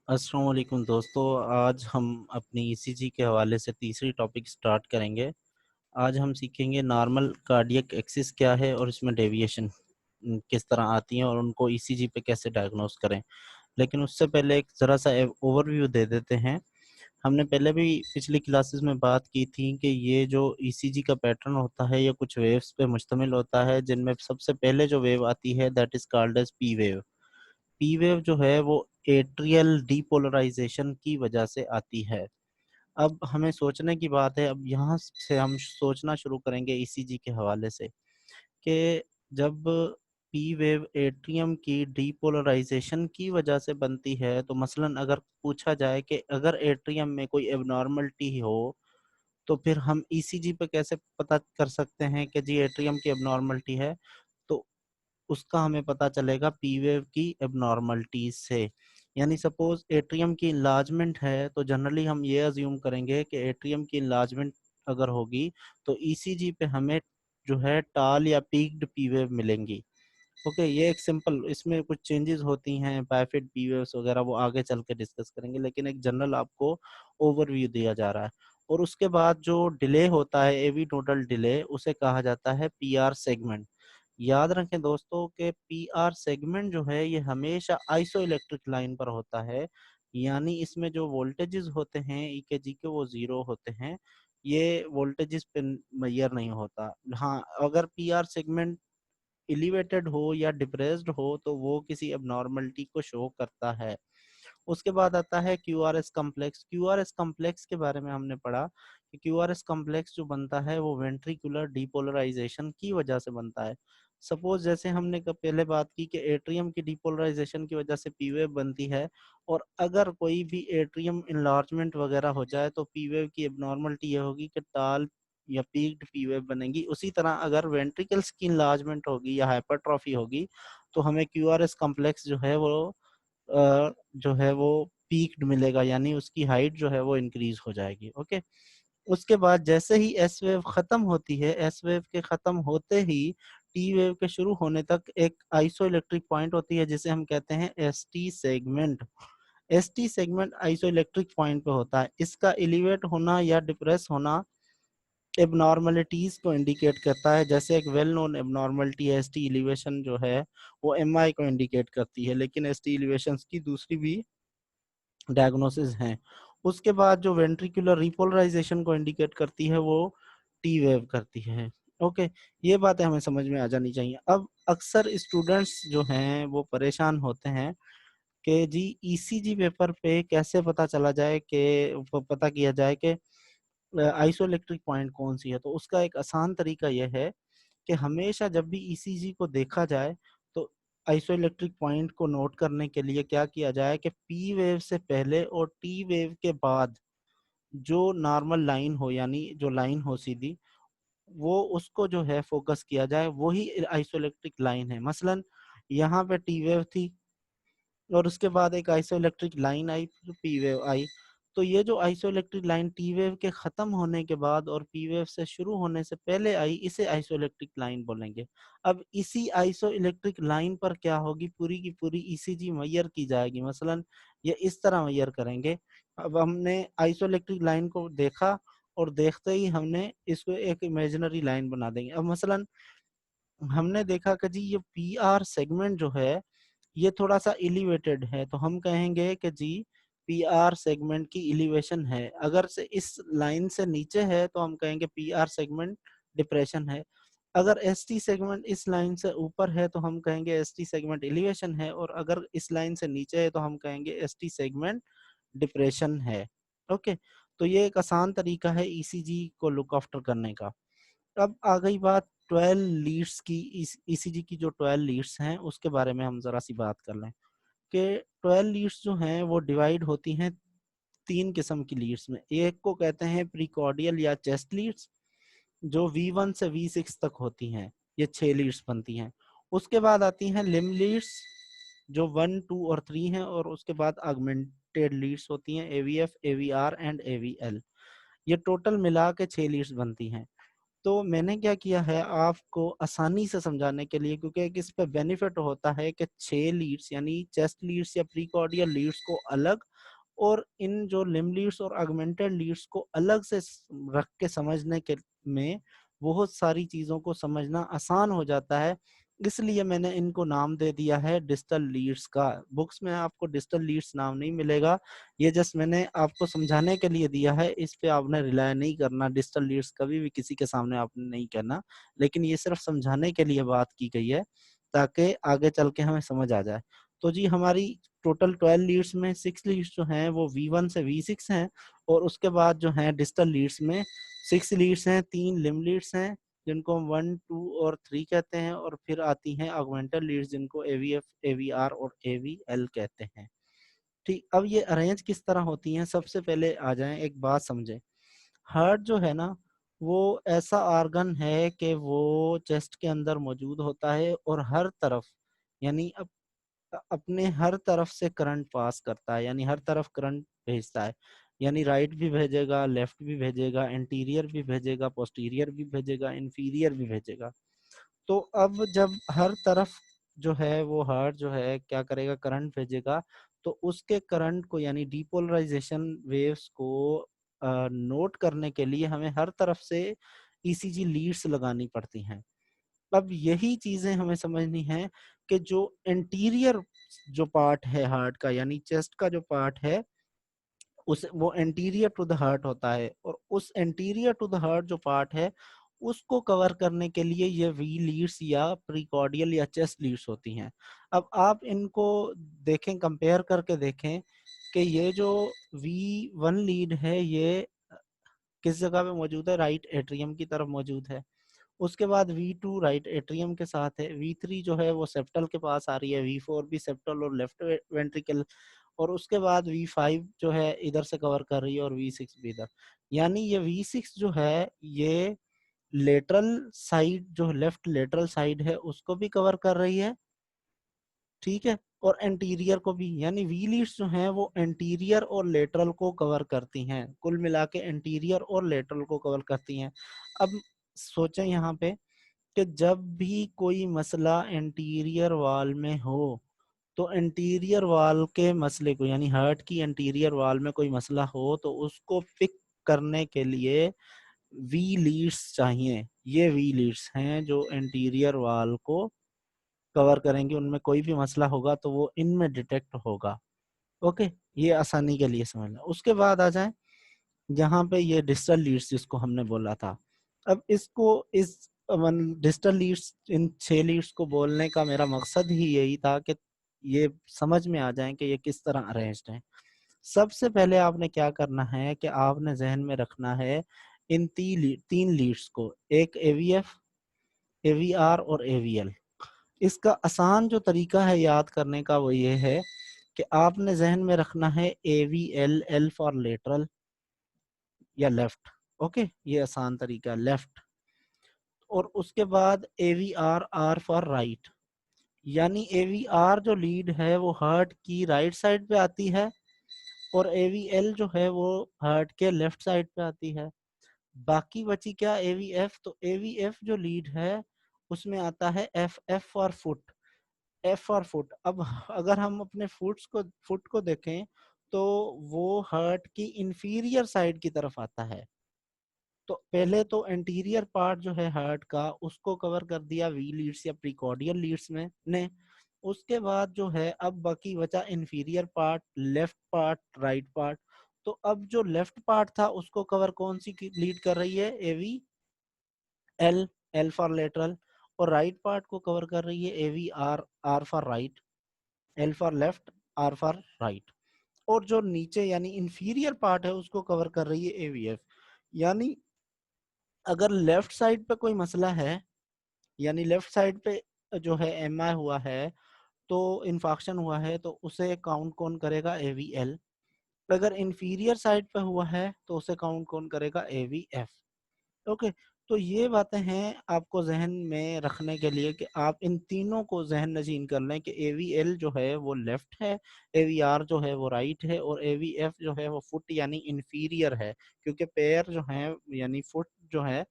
अस्सलाम वालेकुम दोस्तों। आज हम अपनी ईसीजी के हवाले से तीसरी टॉपिक स्टार्ट करेंगे। आज हम सीखेंगे नॉर्मल कार्डियक एक्सिस क्या है और इसमें डेविएशन किस तरह आती हैं और उनको ईसीजी पे कैसे डायग्नोस करें। लेकिन उससे पहले एक ज़रा सा ओवरव्यू दे देते हैं। हमने पहले भी पिछली क्लासेस में बात की थी कि ये जो ईसीजी का पैटर्न होता है ये कुछ वेव्स पे मुश्तमिल होता है, जिनमें सबसे पहले जो वेव आती है that is called as P wave. P wave जो है वो एट्रियल डीपोलराइजेशन की वजह से आती है। अब हमें सोचने की बात है, अब यहाँ से हम सोचना शुरू करेंगे ईसीजी के हवाले से कि जब पी वेव एट्रियम की डीपोलराइजेशन की वजह से बनती है, तो मसलन अगर पूछा जाए कि अगर एट्रियम में कोई एबनॉर्मलिटी हो तो फिर हम ईसीजी पे कैसे पता कर सकते हैं कि जी एट्रियम की एबनॉर्मलिटी है। तो उसका हमें पता चलेगा पी वेव की एबनॉर्मलिटीज से। यानी सपोज एट्रियम की इनलार्जमेंट है तो जनरली हम ये अज्यूम करेंगे कि एट्रियम की इनलार्जमेंट अगर होगी तो ईसीजी पे हमें जो है टाल या पीक्ड पी वेव मिलेंगी। ओके, ये एक सिंपल, इसमें कुछ चेंजेस होती हैं बायफिट पी वेव्स वगैरह, वो आगे चल के डिस्कस करेंगे, लेकिन एक जनरल आपको ओवरव्यू दिया जा रहा है। और उसके बाद जो डिले होता है एवी नोडल डिले, उसे कहा जाता है पीआर सेगमेंट। याद रखें दोस्तों कि पीआर सेगमेंट जो है ये हमेशा आइसो इलेक्ट्रिक लाइन पर होता है। यानी इसमें जो वोल्टेजेस होते हैं ईकेजी के वो जीरो होते हैं, ये वोल्टेजेस पे मैयर नहीं होता। हाँ, अगर पीआर सेगमेंट एलिवेटेड हो या डिप्रेस्ड हो तो वो किसी एबनॉर्मलिटी को शो करता है। उसके बाद आता है क्यूआरएस कम्प्लेक्स। क्यूआरएस कम्प्लेक्स के बारे में हमने पढ़ा कि क्यूआरएस कम्प्लेक्स जो बनता है वो वेंट्रिकुलर डीपोलराइजेशन की वजह से बनता है। सपोज जैसे हमने पहले बात की कि एट्रियम की डीपोलराइजेशन की वजह से पी वेव बनती है, और अगर कोई भी एट्रियम इनलार्जमेंट वगैरह हो जाए तो पी वेव की एबनॉर्मलिटी ये होगी कि टाल या पीक्ड पी वेव बनेगी। उसी तरह अगर वेंट्रिकल्स की इनलार्जमेंट होगी या हाइपरट्रॉफी होगी तो हमें क्यूआरएस कम्प्लेक्स जो है वो जो है वो पीक्ड मिलेगा, यानी उसकी हाइट जो है वो इंक्रीज हो जाएगी। ओके, उसके बाद जैसे ही एस वेव खत्म होती है, एस वेव के खत्म होते ही टी वेव के शुरू होने तक एक आइसो इलेक्ट्रिक पॉइंट होती है जिसे हम कहते हैं S T segment. S T segment iso electric point पे होता है। इसका एलिवेट होना या डिप्रेस होना एबनॉर्मलिटीज को इंडिकेट करता है। जैसे एक well known abnormality S T elevation जो है वो एम आई को इंडिकेट करती है, लेकिन एस टी एलिवेशन की दूसरी भी डायग्नोसिस हैं। उसके बाद जो वेंट्रिकुलर रिपोलराइजेशन को इंडिकेट करती है वो टी वेव करती है। ओके, ये बातें हमें समझ में आ जानी चाहिए। अब अक्सर स्टूडेंट्स जो हैं वो परेशान होते हैं कि जी ईसीजी पेपर पे कैसे पता चला जाए कि पता किया जाए कि आइसोइलेक्ट्रिक पॉइंट कौन सी है। तो उसका एक आसान तरीका यह है कि हमेशा जब भी ईसीजी को देखा जाए तो आइसोइलेक्ट्रिक पॉइंट को नोट करने के लिए क्या किया जाए कि पी वेव से पहले और टी वेव के बाद जो नॉर्मल लाइन हो, यानी जो लाइन हो सीधी, वो उसको जो है फोकस किया जाए, वही आइसोइलेक्ट्रिक लाइन है। मसलन यहाँ पे टी वेव थी और उसके बाद एक आइसोइलेक्ट्रिक लाइन आई, फिर पी वेव आई। तो ये जो आइसोइलेक्ट्रिक लाइन टी वेव के खत्म होने के बाद और पी वेव से शुरू होने से पहले आई, इसे आइसोइलेक्ट्रिक लाइन बोलेंगे। अब इसी आइसोइलेक्ट्रिक लाइन पर क्या होगी, पूरी की पूरी ईसीजी मैयर की जाएगी। मसलन ये इस तरह मैयर करेंगे। अब हमने आइसोइलेक्ट्रिक लाइन को देखा और देखते ही हमने इसको एक इमेजिनरी लाइन बना देंगे। अब मसलन हमने देखा कि जी ये पी आर सेगमेंट जो है ये थोड़ा सा एलिवेटेड है, तो हम कहेंगे कि जी पी आर सेगमेंट की एलिवेशन है। अगर से इस लाइन से नीचे है तो हम कहेंगे पी आर सेगमेंट डिप्रेशन है। अगर एस टी सेगमेंट इस लाइन से ऊपर है तो हम कहेंगे एस टी सेगमेंट एलिवेशन है, और अगर इस लाइन से नीचे है तो हम कहेंगे एस टी सेगमेंट डिप्रेशन है। ओके, तो ये एक आसान तरीका है ईसीजी को लुक आफ्टर करने का। अब आ गई बात 12 लीड्स की। इस ईसीजी की जो 12 लीड्स हैं उसके बारे में हम जरा सी बात कर लें कि 12 लीड्स जो हैं वो डिवाइड होती हैं तीन किस्म की लीड्स में। एक को कहते हैं प्रीकॉर्डियल या चेस्ट लीड्स, जो V1 से V6 तक होती हैं, ये 6 लीड्स बनती हैं। उसके बाद आती हैं लिम लीड्स जो 1, 2 और 3 हैं, और उसके बाद ऑगमेंटेड लीड्स होती हैं AVF, AVR एंड AVL। ये टोटल मिला के 6 लीड्स बनती हैं। तो मैंने क्या किया है आपको आसानी से समझाने के लिए, क्योंकि एक इस पे बेनिफिट होता है कि 6 लीड्स यानी चेस्ट लीड्स या प्रीकॉर्डियल लीड्स को अलग और इन जो लिम्ब लीड्स और ऑगमेंटेड लीड्स को अलग से रख के समझने के में बहुत सारी चीज़ों को समझना आसान हो जाता है। इसलिए मैंने इनको नाम दे दिया है डिस्टल लीड्स का। बुक्स में आपको डिस्टल लीड्स नाम नहीं मिलेगा, ये जस्ट मैंने आपको समझाने के लिए दिया है, इस पे आपने रिलाय नहीं करना। डिस्टल लीड्स कभी भी किसी के सामने आपने नहीं कहना, लेकिन ये सिर्फ समझाने के लिए बात की गई है ताकि आगे चल के हमें समझ आ जाए। तो जी हमारी टोटल 12 लीड्स में 6 लीड्स जो हैं वो V1 से V6 हैं, और उसके बाद जो हैं डिस्टल लीड्स में 6 लीड्स हैं, 3 लिम्ब लीड्स हैं जिनको हम 1, 2 और 3 कहते हैं, और फिर आती हैं ऑगमेंटेड लीड्स जिनको AVF, AVR और AVL कहते हैं। ठीक, अब ये अरेंज किस तरह होती हैं, सबसे पहले आ जाएं एक बात समझें। हार्ट जो है ना वो ऐसा ऑर्गन है कि वो चेस्ट के अंदर मौजूद होता है और हर तरफ यानी अपने हर तरफ से करंट पास करता है, यानी हर तरफ करंट भेजता है, यानी राइट भी भेजेगा, लेफ्ट भी भेजेगा, इंटीरियर भी भेजेगा, पोस्टीरियर भी भेजेगा, इंफीरियर भी भेजेगा। तो अब जब हर तरफ जो है वो हार्ट जो है क्या करेगा, करंट भेजेगा, तो उसके करंट को यानी डीपोलराइजेशन वेव्स को नोट करने के लिए हमें हर तरफ से ईसीजी लीड्स लगानी पड़ती हैं। अब यही चीजें हमें समझनी है कि जो इंटीरियर जो पार्ट है हार्ट का यानी चेस्ट का जो पार्ट है उस वो एंटीरियर टू द हार्ट होता है, और उस एंटीरियर टू द हार्ट जो पार्ट है उसको कवर करने के लिए ये वी लीड्स या प्रीकॉर्डियल या चेस्ट लीड्स होती हैं। अब आप इनको देखें, कंपेयर करके देखें कि ये जो V1 लीड है ये किस जगह पे मौजूद है, राइट एट्रियम की तरफ मौजूद है। उसके बाद V2 राइट एट्रियम के साथ है, V3 जो है वो सेप्टल के पास आ रही है, V4 भी सेप्टल और लेफ्ट वेंट्रिकल, और उसके बाद V5 जो है इधर से कवर कर रही है और V6 भी इधर। यानी ये V6 जो है ये लेटरल साइड जो लेफ्ट लेटरल साइड है उसको भी कवर कर रही है, ठीक है, और एंटीरियर को भी, यानी वी लीड्स जो हैं वो एंटीरियर और लेटरल को कवर करती हैं, कुल मिला के एंटीरियर और लेटरल को कवर करती हैं। अब सोचें यहाँ पे कि जब भी कोई मसला एंटीरियर वॉल में हो तो एंटीरियर वॉल के मसले को यानी हार्ट की एंटीरियर वॉल में कोई मसला हो तो उसको पिक करने के लिए वी लीड्स चाहिए। ये वी लीड्स हैं जो एंटीरियर वॉल को कवर करेंगे, उनमें कोई भी मसला होगा तो वो इनमें डिटेक्ट होगा। ओके, ये आसानी के लिए समझ लें। उसके बाद आ जाए यहाँ पे ये डिस्टल लीड्स जिसको हमने बोला था। अब इसको इस डिस्टल लीड्स इन 6 लीड्स को बोलने का मेरा मकसद ही यही था कि ये समझ में आ जाए कि ये किस तरह अरेंज्ड है। सबसे पहले आपने क्या करना है कि आपने जहन में रखना है इन 3 लीड्स को, एक AVF, AVR और AVL। इसका आसान जो तरीका है याद करने का वो ये है कि आपने जहन में रखना है AVL, L फॉर लेटरल या लेफ्ट। ओके, ये आसान तरीका लेफ्ट। और उसके बाद AVR, R फॉर राइट, यानी AVR जो लीड है वो हार्ट की राइट साइड पे आती है और AVL जो है वो हार्ट के लेफ्ट साइड पे आती है। बाकी बची क्या AVF, तो AVF जो लीड है उसमें आता है F for foot, F for foot. अब अगर हम अपने फुट को देखें तो वो हार्ट की इंफीरियर साइड की तरफ आता है। तो पहले तो एंटीरियर पार्ट जो है हार्ट का उसको कवर कर दिया वी लीड्स या प्रीकॉर्डियल लीड्स में ने। उसके बाद जो है अब बाकी बचा inferior part, left part, right part. तो अब जो लेफ्ट पार्ट था उसको कवर कौन सी लीड कर रही है, A V L, L for lateral. और राइट पार्ट को कवर कर रही है A V R, R for right, L for left, R for right. और जो नीचे यानी इंफीरियर पार्ट है उसको कवर कर रही है एवीएफ। यानी अगर लेफ्ट साइड पे कोई मसला है, यानी लेफ्ट साइड पे जो है एमआई हुआ है तो इन्फाक्शन हुआ है, तो उसे काउंट कौन करेगा, एवीएल। अगर इंफीरियर साइड पे हुआ है तो उसे काउंट कौन करेगा, एवीएफ। ओके, तो ये बातें हैं आपको जहन में रखने के लिए कि आप इन तीनों को जहन नशीन कर लें कि एवीएल जो है वो लेफ्ट है, एवीआर जो है वो राइट है, और एवीएफ जो है वो फुट यानी इंफीरियर है, क्योंकि पैर जो है यानी फुट जो है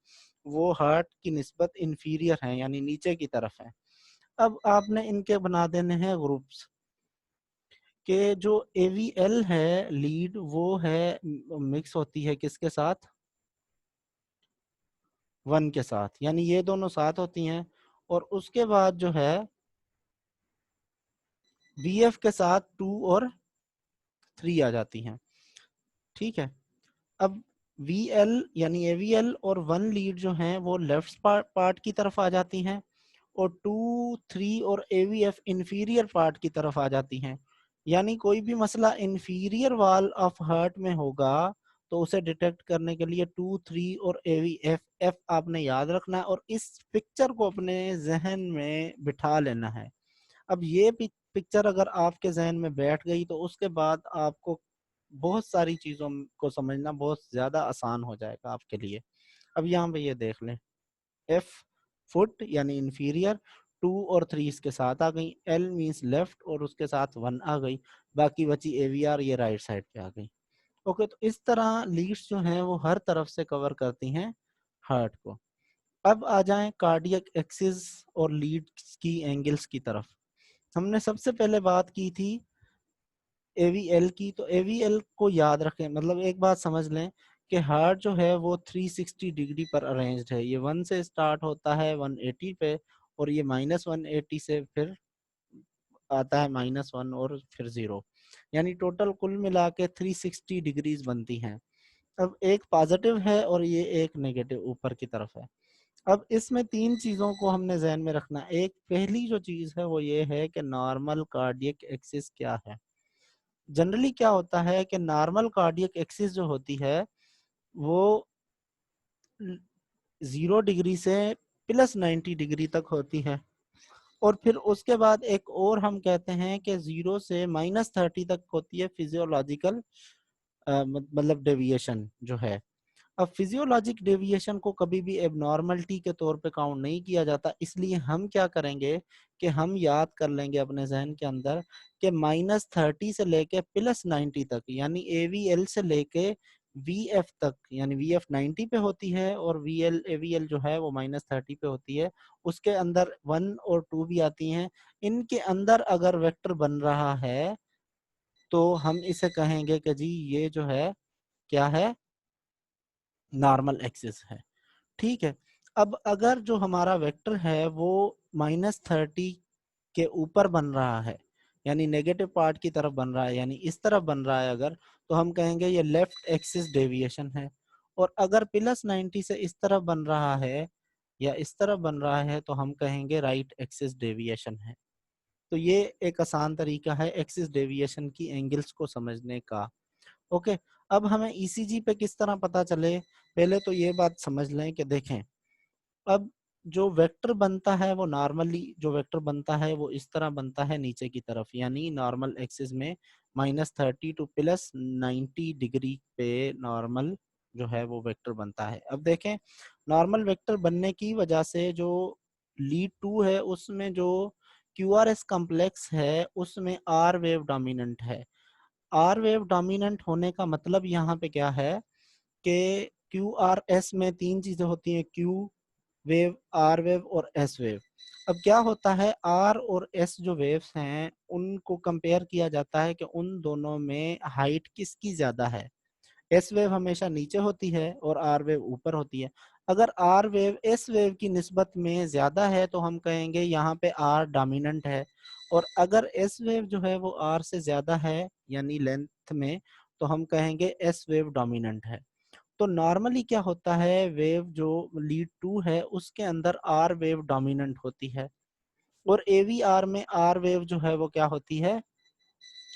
वो हार्ट की निस्बत इंफीरियर है, यानी नीचे की तरफ है। अब आपने इनके बना देने हैं ग्रुप्स के। जो एवीएल है लीड, वो है मिक्स होती है किसके साथ, 1 के साथ, यानी ये दोनों साथ होती हैं। और उसके बाद जो है वीएफ के साथ 2 और 3 आ जाती हैं। ठीक है। अब वीएल यानी एवीएल और 1 लीड जो हैं वो लेफ्ट पार्ट की तरफ आ जाती हैं, और 2, 3 और एवीएफ इंफीरियर पार्ट की तरफ आ जाती हैं। यानी कोई भी मसला इंफीरियर वॉल ऑफ हार्ट में होगा तो उसे डिटेक्ट करने के लिए 2, 3 और एवीएफ एफ आपने याद रखना है, और इस पिक्चर को अपने जहन में बिठा लेना है। अब ये पिक्चर अगर आपके जहन में बैठ गई तो उसके बाद आपको बहुत सारी चीजों को समझना बहुत ज्यादा आसान हो जाएगा आपके लिए। अब यहाँ पे ये देख लें, एफ फुट यानी इंफीरियर, 2 और 3 इसके साथ आ गई, एल मींस लेफ्ट और उसके साथ 1 आ गई, बाकी बची एवीआर, ये राइट साइड पे आ गई। ओके, तो इस तरह लीड्स जो हैं वो हर तरफ से कवर करती हैं हार्ट को। अब आ जाएं कार्डियक एक्सिस और लीड्स की एंगल्स की तरफ। हमने सबसे पहले बात की थी एवीएल की, तो एवीएल को याद रखें, मतलब एक बात समझ लें कि हार्ट जो है वो 360 डिग्री पर अरेंज्ड है। ये 1 से स्टार्ट होता है 180 पे, और ये -180 से फिर आता है -1 और फिर 0, यानी टोटल कुल मिला के 360 डिग्रीज बनती हैं। अब एक पॉजिटिव है और ये एक नेगेटिव ऊपर की तरफ है। अब इसमें 3 चीजों को हमने जहन में रखना। एक पहली जो चीज है वो ये है कि नॉर्मल कार्डियक एक्सिस क्या है। जनरली क्या होता है कि नॉर्मल कार्डियक एक्सिस जो होती है वो 0 डिग्री से +90 डिग्री तक होती है, और फिर उसके बाद एक और हम कहते हैं कि 0 से -30 तक होती है फिजियोलॉजिकल, मतलब डेविएशन जो है। अब फिजियोलॉजिक डेविएशन को कभी भी एबनॉर्मलिटी के तौर पे काउंट नहीं किया जाता, इसलिए हम क्या करेंगे कि हम याद कर लेंगे अपने जहन के अंदर कि -30 से लेके +90 तक, यानी एवीएल से लेके वीएफ तक, यानी वीएफ 90 पे होती है और वीएल एवीएल जो है वो -30 पे होती है। उसके अंदर 1 और 2 भी आती हैं। इनके अंदर अगर वेक्टर बन रहा है तो हम इसे कहेंगे कि जी ये जो है क्या है, नॉर्मल एक्सिस है। ठीक है। अब अगर जो हमारा वेक्टर है वो -30 के ऊपर बन रहा है, यानी नेगेटिव पार्ट की तरफ बन रहा है, यानी इस तरफ बन रहा है अगर, तो हम कहेंगे ये लेफ्ट एक्सिस डेविएशन है। और अगर +90 से इस तरफ बन रहा है या इस तरफ बन रहा है तो हम कहेंगे राइट एक्सिस डेविएशन है। तो ये एक आसान तरीका है एक्सिस डेविएशन की एंगल्स को समझने का। ओके। अब हमें ईसीजी पे किस तरह पता चले, पहले तो ये बात समझ लें कि देखें, अब जो वेक्टर बनता है वो नॉर्मली जो वेक्टर बनता है वो इस तरह बनता है नीचे की तरफ, यानी नॉर्मल एक्सिस में -30 टू +90 डिग्री पे नॉर्मल जो है वो वेक्टर बनता है। अब देखें, नॉर्मल वेक्टर बनने की वजह से जो लीड 2 है उसमें जो क्यूआरएस कॉम्प्लेक्स है उसमें आर वेव डोमिनेंट है। आर वेव डोमिनेंट होने का मतलब यहाँ पे क्या है कि क्यू आर एस में 3 चीजें होती हैं, क्यू वेव, आर वेव और एस वेव। अब क्या होता है, आर और एस जो वेव्स हैं उनको कंपेयर किया जाता है कि उन दोनों में हाइट किसकी ज्यादा है। एस वेव हमेशा नीचे होती है और आर वेव ऊपर होती है। अगर आर वेव एस वेव की निस्बत में ज्यादा है तो हम कहेंगे यहाँ पे आर डोमिनेंट है, और अगर एस वेव जो है वो आर से ज्यादा है यानी लेंथ में, तो हम कहेंगे एस वेव डोमिनेंट है। तो नॉर्मली क्या होता है, वेव जो लीड 2 है उसके अंदर आर वेव डोमिनेंट होती है, और एवीआर में आर वेव जो है वो क्या होती है,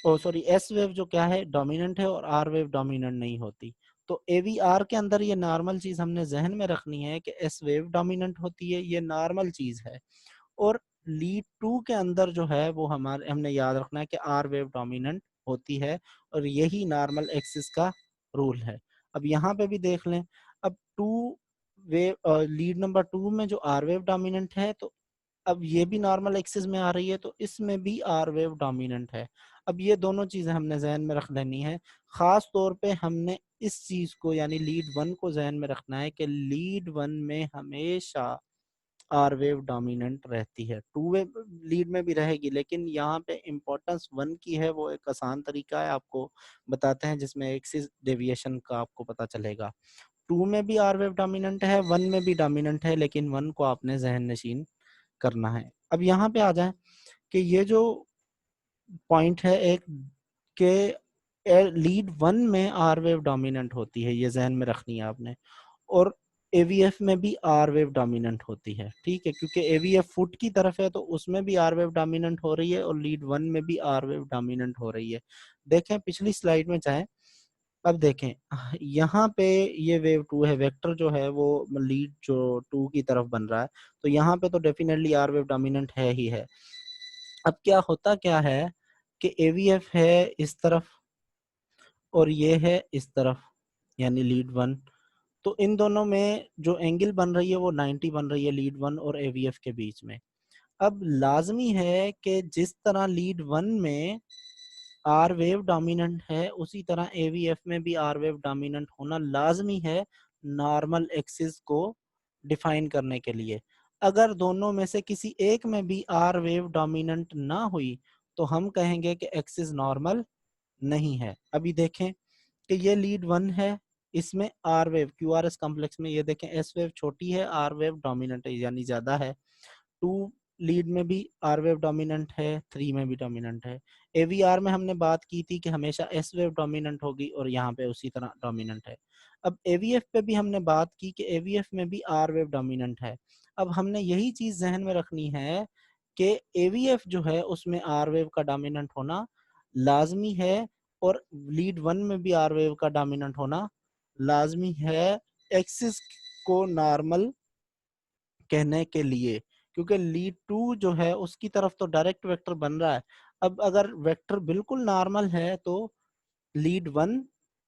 ओ सॉरी एस वेव जो क्या है डोमिनेंट है और आर वेव डोमिनेंट नहीं होती। तो एवीआर के अंदर ये नॉर्मल चीज हमने जहन में रखनी है कि एस वेव डोमिनेंट होती है, ये नॉर्मल चीज है। और लीड 2 के अंदर जो है वो हमारे हमने याद रखना है कि आर वेव डोमिनेंट होती है, और यही नॉर्मल एक्सिस का रूल है। अब यहाँ पे भी देख लें, अब 2 वेव लीड नंबर 2 में जो आर वेव डोमिनेंट है, तो अब ये भी नॉर्मल एक्सिस में आ रही है तो इसमें भी आर वेव डोमिनेंट है। अब ये दोनों चीजें हमने जहन में रख लेनी है। खास तौर पे हमने इस चीज को यानी लीड वन को जहन में रखना है कि लीड वन में हमेशा आर वेव डोमिनेंट रहती है। टू वेव लीड में भी रहेगी, लेकिन यहाँ पे इम्पोर्टेंस वन की है। वो एक आसान तरीका है, आपको बताते हैं, जिसमें एक्सिस डेविएशन का आपको पता चलेगा। टू में भी आर वेव डोमिनेंट है, वन में भी डोमिनेंट है, लेकिन वन को आपने जहन नशीन करना है। अब यहाँ पे आ जाए कि ये जो पॉइंट है एक के लीड वन में आर वेव डोमिनेंट होती है, ये जहन में रखनी है आपने। और एवीएफ में भी आर वेव डोमिनेंट होती है, ठीक है, क्योंकि एवीएफ फुट की तरफ है तो उसमें भी आर वेव डोमिनेंट हो रही है और लीड वन में भी आर वेव डोमिनेंट हो रही है। देखें पिछली स्लाइड में चाहे, अब देखें यहाँ पे ये वेव टू है, वेक्टर जो है वो लीड जो टू की तरफ बन रहा है, तो यहाँ पे तो डेफिनेटली आर वेव डोमिनेंट है ही है। अब क्या होता क्या है कि एवीएफ है इस तरफ और ये है इस तरफ, यानी लीड वन। तो इन दोनों में जो एंगल बन रही है वो 90 बन रही है लीड वन और एवीएफ के बीच में। अब लाजमी है कि जिस तरह लीड वन में आर वेव डोमिनेंट है, उसी तरह एवीएफ में भी आर वेव डोमिनेंट होना लाजमी है नॉर्मल एक्सिस को डिफाइन करने के लिए। अगर दोनों में से किसी एक में भी आर वेव डोमिनेंट ना हुई तो हम कहेंगे कि एक्सिस नॉर्मल नहीं है। अभी देखें कि ये लीड वन है, इसमें R wave Q R S complex में ये देखें एस वेव छोटी है, आर वेव डोमिनेंट है यानी ज्यादा है। टू लीड में भी आर वेव डोमिनेंट है, थ्री में भी डोमिनेंट है। एवीआर में हमने बात की थी कि हमेशा एस वेव डोमिनेंट होगी और यहाँ पे उसी तरह डोमिनेंट है। अब एवीएफ पे भी हमने बात की कि एवीएफ में भी आर वेव डोमिनेंट है। अब हमने यही चीज जहन में रखनी है कि एवीएफ जो है उसमें आर वेव का डोमिनेंट होना लाजमी है और लीड वन में भी आर वेव का डोमिनेंट होना लाजमी है एक्सिस को नॉर्मल कहने के लिए, क्योंकि लीड टू जो है उसकी तरफ तो डायरेक्ट वेक्टर बन रहा है। अब अगर वेक्टर बिल्कुल नॉर्मल है तो लीड वन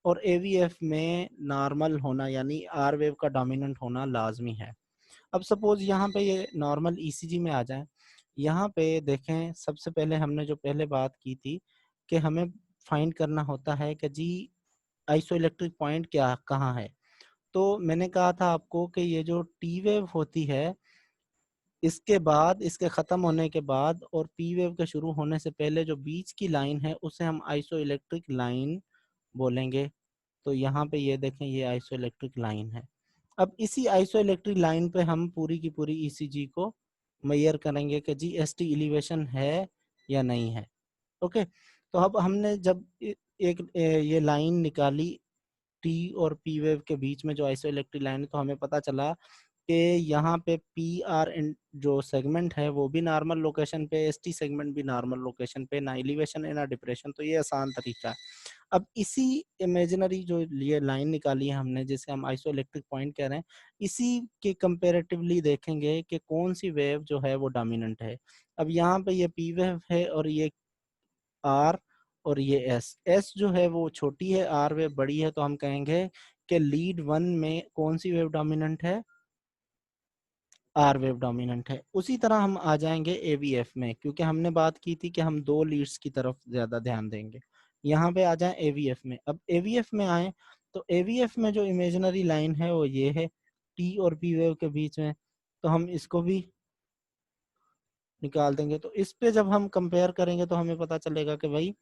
और एवीएफ में नॉर्मल होना यानी आर वेव का डोमिनेंट होना लाजमी है। अब सपोज यहाँ पे ये नॉर्मल ईसीजी में आ जाए, यहाँ पे देखें सबसे पहले हमने जो पहले बात की थी कि हमें फाइंड करना होता है कि जी आइसोइलेक्ट्रिक पॉइंट क्या कहाँ है। तो मैंने कहा था आपको कि ये जो टी वेव होती है इसके बाद, इसके ख़त्म होने के बाद और पी वेव के शुरू होने से पहले जो बीच की लाइन है उसे हम आइसो इलेक्ट्रिक लाइन बोलेंगे। तो यहाँ पे ये देखें ये आइसो इलेक्ट्रिक लाइन है। अब इसी आइसो इलेक्ट्रिक लाइन पे हम पूरी की पूरी ईसीजी को मेजर करेंगे कि जी एसटी एलिवेशन है या नहीं है। ओके, तो अब हमने जब एक ये लाइन निकाली टी और पी वेव के बीच में जो आइसो इलेक्ट्रिक लाइन है, तो हमें पता चला कि यहाँ पे पी आर जो सेगमेंट है वो भी नॉर्मल लोकेशन पे, एस टी सेगमेंट भी नॉर्मल लोकेशन पे, ना एलिवेशन है ना डिप्रेशन। तो ये आसान तरीका है। अब इसी इमेजिनरी जो ये लाइन निकाली है हमने जिसे हम आइसो इलेक्ट्रिक पॉइंट कह रहे हैं, इसी के कंपेरेटिवली देखेंगे कि कौन सी वेव जो है वो डोमिनेंट है। अब यहाँ पे ये पी वेव है और ये आर और ये एस, एस जो है वो छोटी है, आर वेव बड़ी है, तो हम कहेंगे कि लीड वन में कौन सी वेव डोमिनेंट है, आर वेव डोमिनेंट है। उसी तरह हम आ जाएंगे एवीएफ में, क्योंकि हमने बात की थी कि हम दो लीड्स की तरफ ज्यादा ध्यान देंगे। यहाँ पे आ जाए एवीएफ में। अब एवीएफ में आए तो एवीएफ में जो इमेजिनरी लाइन है वो ये है टी और पी वेव के बीच में, तो हम इसको भी निकाल देंगे। तो इस पे जब हम कंपेयर करेंगे तो हमें पता चलेगा कि भाई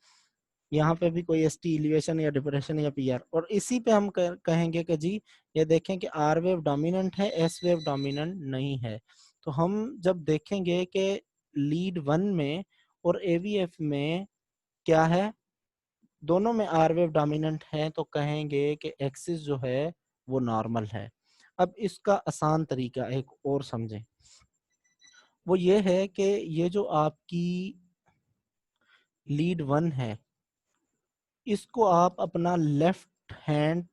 यहाँ पे भी कोई एस टी एलिवेशन या डिप्रेशन या पी आर, और इसी पे हम कहेंगे कि जी ये देखें कि आर वेव डोमिनेंट है, एस वेव डोमिनेंट नहीं है। तो हम जब देखेंगे कि लीड वन में और एवीएफ में क्या है, दोनों में आर वेव डोमिनेंट है, तो कहेंगे कि एक्सिस जो है वो नॉर्मल है। अब इसका आसान तरीका एक और समझें, वो ये है कि ये जो आपकी लीड वन है इसको आप अपना लेफ्ट हैंड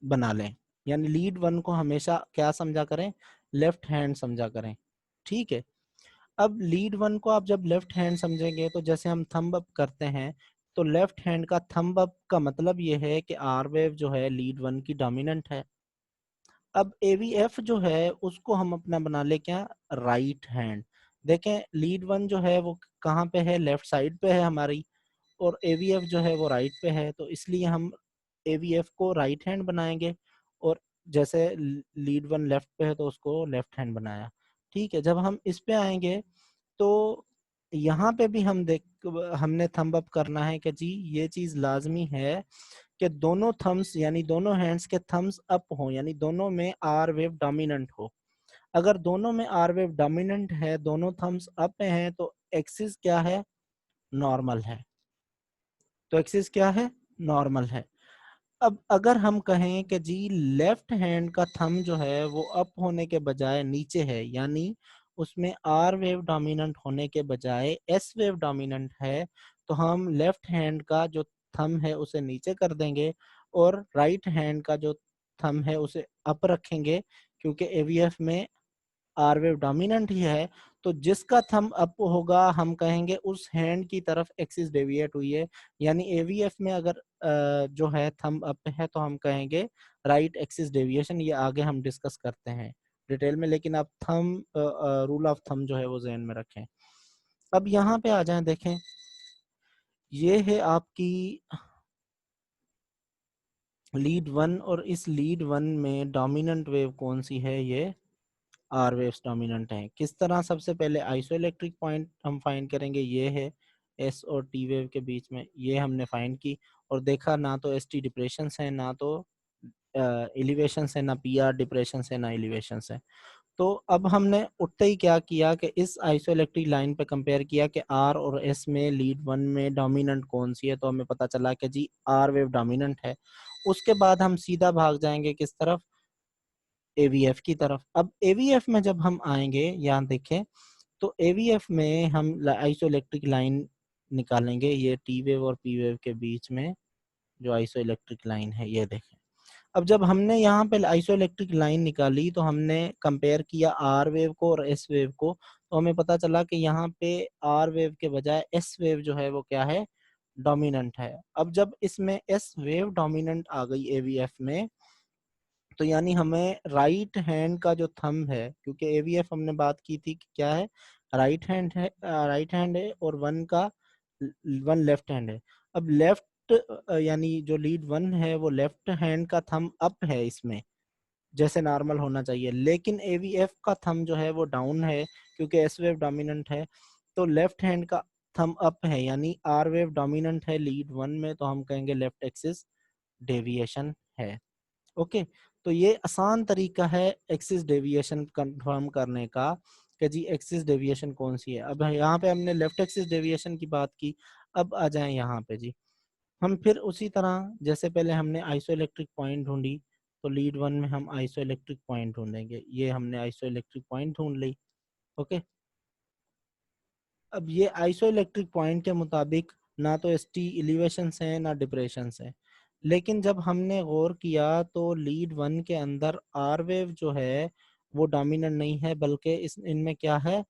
बना लें, यानी लीड वन को हमेशा क्या समझा करें, लेफ्ट हैंड समझा करें। ठीक है, अब लीड वन को आप जब लेफ्ट हैंड समझेंगे तो जैसे हम थंब अप करते हैं, तो लेफ्ट हैंड का थंब अप का मतलब ये है कि आर वेव जो है लीड वन की डोमिनेंट है। अब एवीएफ जो है उसको हम अपना बना ले क्या, राइट हैंड। देखें लीड वन जो है वो कहाँ पे है, लेफ्ट साइड पे है हमारी, और एवीएफ जो है वो राइट पे है, तो इसलिए हम एवीएफ को राइट हैंड बनाएंगे, और जैसे लीड वन लेफ्ट पे है तो उसको लेफ्ट हैंड बनाया। ठीक है, जब हम इस पे आएंगे तो यहाँ पे भी हमने थंब अप करना है कि जी ये चीज लाजमी है कि दोनों थम्स यानी दोनों हैंड्स के थम्स अप हो, यानी दोनों में आर वेव डोमिनेंट हो। अगर दोनों में आर वेव डोमिनेंट है, दोनों थम्स अप हैं, तो एक्सिस क्या है, नॉर्मल है। तो एक्सिस क्या है, नॉर्मल है। अब अगर हम कहें कि जी लेफ्ट हैंड का थंब जो है वो अप होने के बजाय नीचे है, यानी उसमें आर वेव डोमिनेंट होने के बजाय एस वेव डोमिनेंट है, तो हम लेफ्ट हैंड का जो थंब है उसे नीचे कर देंगे और राइट हैंड का जो थंब है उसे अप रखेंगे, क्योंकि एवीएफ में आर वेव डोमिनेंट ही है। तो जिसका थंब अप होगा हम कहेंगे उस हैंड की तरफ एक्सिस डेविएट हुई है, यानी एवीएफ में अगर जो है थंब अप है तो हम कहेंगे राइट एक्सिस डेविएशन। ये आगे हम डिस्कस करते हैं डिटेल में, लेकिन आप थंब रूल ऑफ थंब जो है वो जहन में रखें। अब यहाँ पे आ जाएं, देखें ये है आपकी लीड वन, और इस लीड वन में डोमिनेंट वेव कौन सी है, ये आर वेव्स डोमिनेंट हैं। किस तरह, सबसे पहले आइसोइलेक्ट्रिक पॉइंट हम फाइंड करेंगे, ये है एस और टी वेव के बीच में, ये हमने फाइंड की और देखा ना तो एस टी डिप्रेशन है, ना तो एलिवेशन है, ना पी आर डिप्रेशन है, ना एलिवेशन है। तो अब हमने उठते ही क्या किया कि इस आइसोइलेक्ट्रिक लाइन पे कंपेयर किया कि आर और एस में लीड वन में डोमिनेंट कौन सी है, तो हमें पता चला कि जी आर वेव डोमिनेंट है। उसके बाद हम सीधा भाग जाएंगे किस तरफ, एवीएफ की तरफ। अब एवीएफ में जब हम आएंगे, यहाँ देखें, तो एवीएफ में हम आइसोइलेक्ट्रिक लाइन निकालेंगे, ये टी वेव और पी वेव के बीच में जो आइसोइलेक्ट्रिक लाइन है, ये देखें। अब जब हमने यहाँ पे आइसोइलेक्ट्रिक लाइन निकाली तो हमने कंपेयर किया आर वेव को और एस वेव को, तो हमें पता चला कि यहाँ पे आर वेव के बजाय एस वेव जो है वो क्या है, डोमिनेंट है। अब जब इसमें एस वेव डोमिनेंट आ गई एवीएफ में, तो यानी हमें राइट हैंड का जो थंब है, क्योंकि एवीएफ हमने बात की थी कि क्या है, राइट हैंड है, राइट हैंड है और वन लेफ्ट हैंड है। अब लेफ्ट यानी जो लीड वन है वो लेफ्ट हैंड का थंब अप है इसमें, जैसे नॉर्मल होना चाहिए, लेकिन एवीएफ का थंब जो है वो डाउन है, क्योंकि एस वेव डोमिनेंट है। तो लेफ्ट हैंड का थंब अप है, यानी आर वेव डोमिनेंट है लीड वन में, तो हम कहेंगे लेफ्ट एक्सिस डेविएशन है। ओके, तो ये आसान तरीका है एक्सिस डेविएशन कंफर्म करने का कि जी एक्सिस डेविएशन कौन सी है। अब यहाँ पे हमने लेफ्ट एक्सिस डेविएशन की बात की, अब आ जाएं यहाँ पे जी, हम फिर उसी तरह जैसे पहले हमने आइसोइलेक्ट्रिक पॉइंट ढूंढी, तो लीड वन में हम आइसोइलेक्ट्रिक पॉइंट ढूंढेंगे, ये हमने आइसोइलेक्ट्रिक पॉइंट ढूंढ ली। ओके, अब ये आइसोइलेक्ट्रिक पॉइंट के मुताबिक ना तो एस टी एलिवेशन है ना डिप्रेशन है, लेकिन जब हमने गौर किया तो लीड वन के अंदर आर वेव जो है वो डोमिनेंट नहीं है, बल्कि इस इनमें क्या है,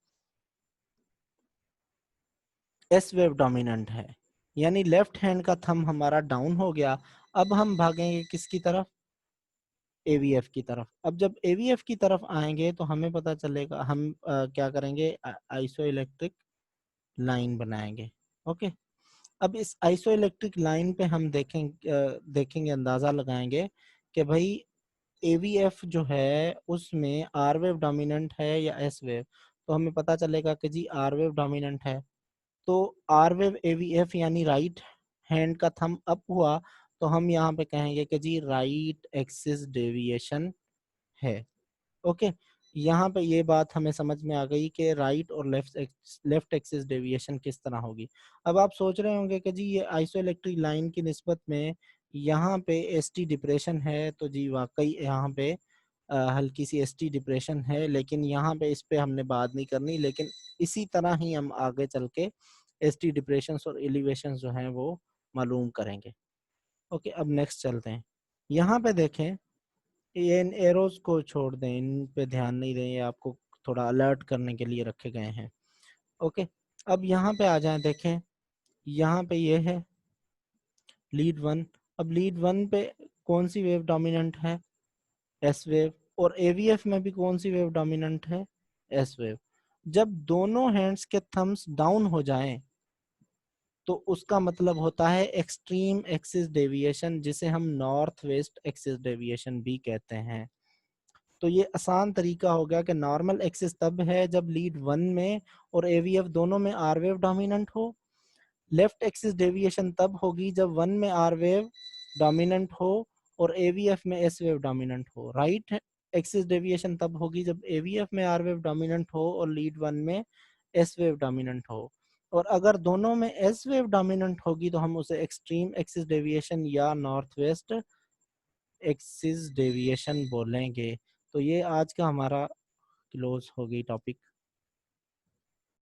एस वेव डोमिनेंट है, यानी लेफ्ट हैंड का थंब हमारा डाउन हो गया। अब हम भागेंगे किसकी तरफ, एवीएफ की तरफ। अब जब एवीएफ की तरफ आएंगे तो हमें पता चलेगा, हम क्या करेंगे, आइसो इलेक्ट्रिक लाइन बनाएंगे। ओके, अब इस आइसो इलेक्ट्रिक लाइन पे हम देखेंगे, अंदाजा लगाएंगे कि भाई एवीएफ जो है उसमें आर वेव डोमिनेंट है या एस वेव, तो हमें पता चलेगा कि जी आर वेव डोमिनेंट है। तो आर वेव एवीएफ यानी राइट हैंड का थंब अप हुआ, तो हम यहाँ पे कहेंगे कि जी राइट एक्सिस डेविएशन है। ओके, यहाँ पे ये बात हमें समझ में आ गई कि राइट और लेफ्ट एक्सिस डेविएशन किस तरह होगी। अब आप सोच रहे होंगे कि जी ये आइसोइलेक्ट्रिक लाइन की निस्बत में यहाँ पे एस टी डिप्रेशन है, तो जी वाकई यहाँ पे हल्की सी एस टी डिप्रेशन है, लेकिन यहाँ पे इस पे हमने बात नहीं करनी, लेकिन इसी तरह ही हम आगे चल के एस टी डिप्रेशन और एलिवेशन जो हैं वो मालूम करेंगे। ओके, अब नेक्स्ट चलते हैं। यहाँ पे देखें, ये इन एरोज को छोड़ दें, इन पे ध्यान नहीं दें, ये आपको थोड़ा अलर्ट करने के लिए रखे गए हैं। ओके, अब यहाँ पे आ जाएं, देखें यहाँ पे ये है लीड वन। अब लीड वन पे कौन सी वेव डोमिनेंट है, एस वेव, और एवीएफ में भी कौन सी वेव डोमिनेंट है, एस वेव। जब दोनों हैंड्स के थम्स डाउन हो जाएं तो उसका मतलब होता है एक्सट्रीम एक्सिस डेविएशन, जिसे हम नॉर्थ वेस्ट एक्सिस डेविएशन भी कहते हैं। तो ये आसान तरीका हो गया कि नॉर्मल एक्सिस तब है जब लीड 1 में और एवीएफ दोनों में आर वेव डोमिनेंट हो। लेफ्ट एक्सिस डेविएशन तब होगी जब 1 में आर वेव डोमिनेंट हो और एवीएफ में एस वेव डोमिनेंट हो। राइट एक्सिस डेविएशन तब होगी जब एवीएफ में आर वेव डोमिनेंट हो और लीड 1 में एस वेव डोमिनेंट हो। और अगर दोनों में एस वेव डोमिनेंट होगी तो हम उसे एक्सट्रीम एक्सिस डेविएशन या नॉर्थ वेस्ट एक्सिस डेविएशन बोलेंगे। तो ये आज का हमारा क्लोज हो गई टॉपिक।